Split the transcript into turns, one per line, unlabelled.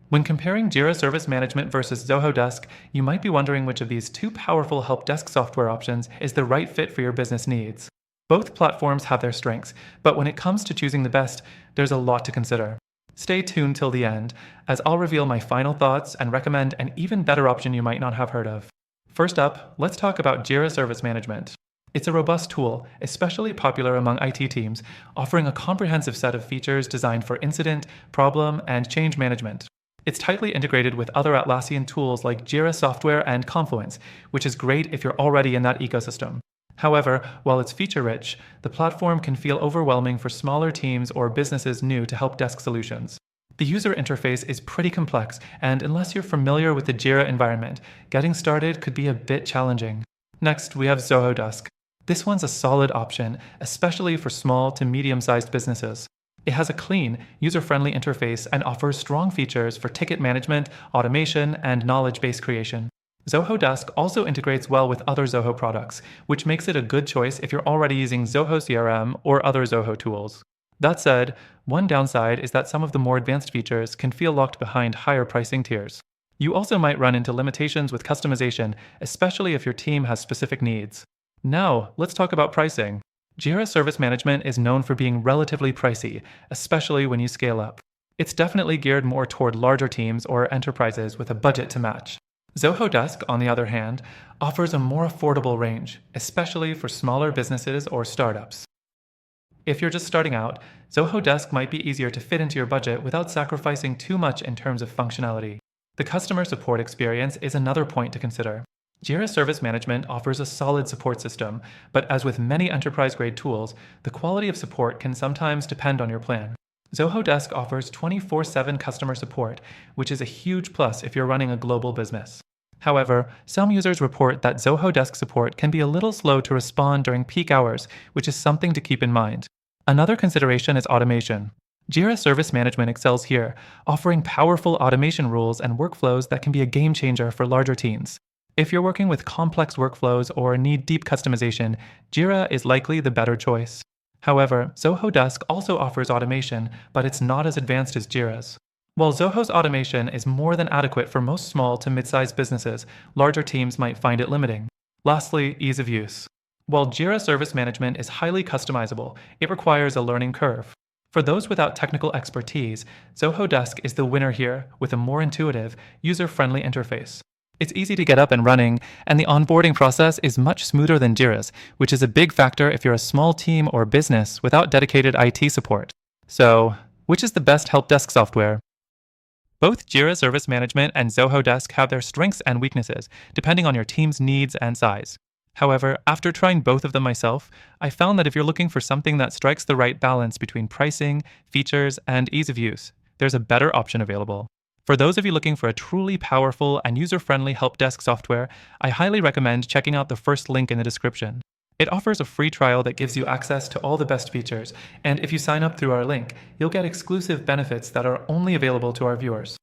When comparing Jira Service Management versus Zoho Desk, you might be wondering which of these two powerful help desk software options is the right fit for your business needs. Both platforms have their strengths, but when it comes to choosing the best, there's a lot to consider. Stay tuned till the end, as I'll reveal my final thoughts and recommend an even better option you might not have heard of. First up, let's talk about Jira Service Management. It's a robust tool, especially popular among IT teams, offering a comprehensive set of features designed for incident, problem, and change management. It's tightly integrated with other Atlassian tools like Jira Software and Confluence, which is great if you're already in that ecosystem. However, while it's feature-rich, the platform can feel overwhelming for smaller teams or businesses new to help desk solutions. The user interface is pretty complex, and unless you're familiar with the Jira environment, getting started could be a bit challenging. Next, we have Zoho Desk. This one's a solid option, especially for small to medium-sized businesses. It has a clean, user-friendly interface and offers strong features for ticket management, automation, and knowledge base creation. Zoho Desk also integrates well with other Zoho products, which makes it a good choice if you're already using Zoho CRM or other Zoho tools. That said, one downside is that some of the more advanced features can feel locked behind higher pricing tiers. You also might run into limitations with customization, especially if your team has specific needs. Now, let's talk about pricing. Jira Service Management is known for being relatively pricey, especially when you scale up. It's definitely geared more toward larger teams or enterprises with a budget to match. Zoho Desk, on the other hand, offers a more affordable range, especially for smaller businesses or startups. If you're just starting out, Zoho Desk might be easier to fit into your budget without sacrificing too much in terms of functionality. The customer support experience is another point to consider. Jira Service Management offers a solid support system, but as with many enterprise-grade tools, the quality of support can sometimes depend on your plan. Zoho Desk offers 24/7 customer support, which is a huge plus if you're running a global business. However, some users report that Zoho Desk support can be a little slow to respond during peak hours, which is something to keep in mind. Another consideration is automation. Jira Service Management excels here, offering powerful automation rules and workflows that can be a game changer for larger teams. If you're working with complex workflows or need deep customization, Jira is likely the better choice. However, Zoho Desk also offers automation, but it's not as advanced as Jira's. While Zoho's automation is more than adequate for most small to mid-sized businesses, larger teams might find it limiting. Lastly, ease of use. While Jira Service Management is highly customizable, it requires a learning curve. For those without technical expertise, Zoho Desk is the winner here with a more intuitive, user-friendly interface. It's easy to get up and running, and the onboarding process is much smoother than Jira's, which is a big factor if you're a small team or business without dedicated IT support. So, which is the best help desk software? Both Jira Service Management and Zoho Desk have their strengths and weaknesses, depending on your team's needs and size. However, after trying both of them myself, I found that if you're looking for something that strikes the right balance between pricing, features, and ease of use, there's a better option available. For those of you looking for a truly powerful and user-friendly help desk software, I highly recommend checking out the first link in the description. It offers a free trial that gives you access to all the best features, and if you sign up through our link, you'll get exclusive benefits that are only available to our viewers.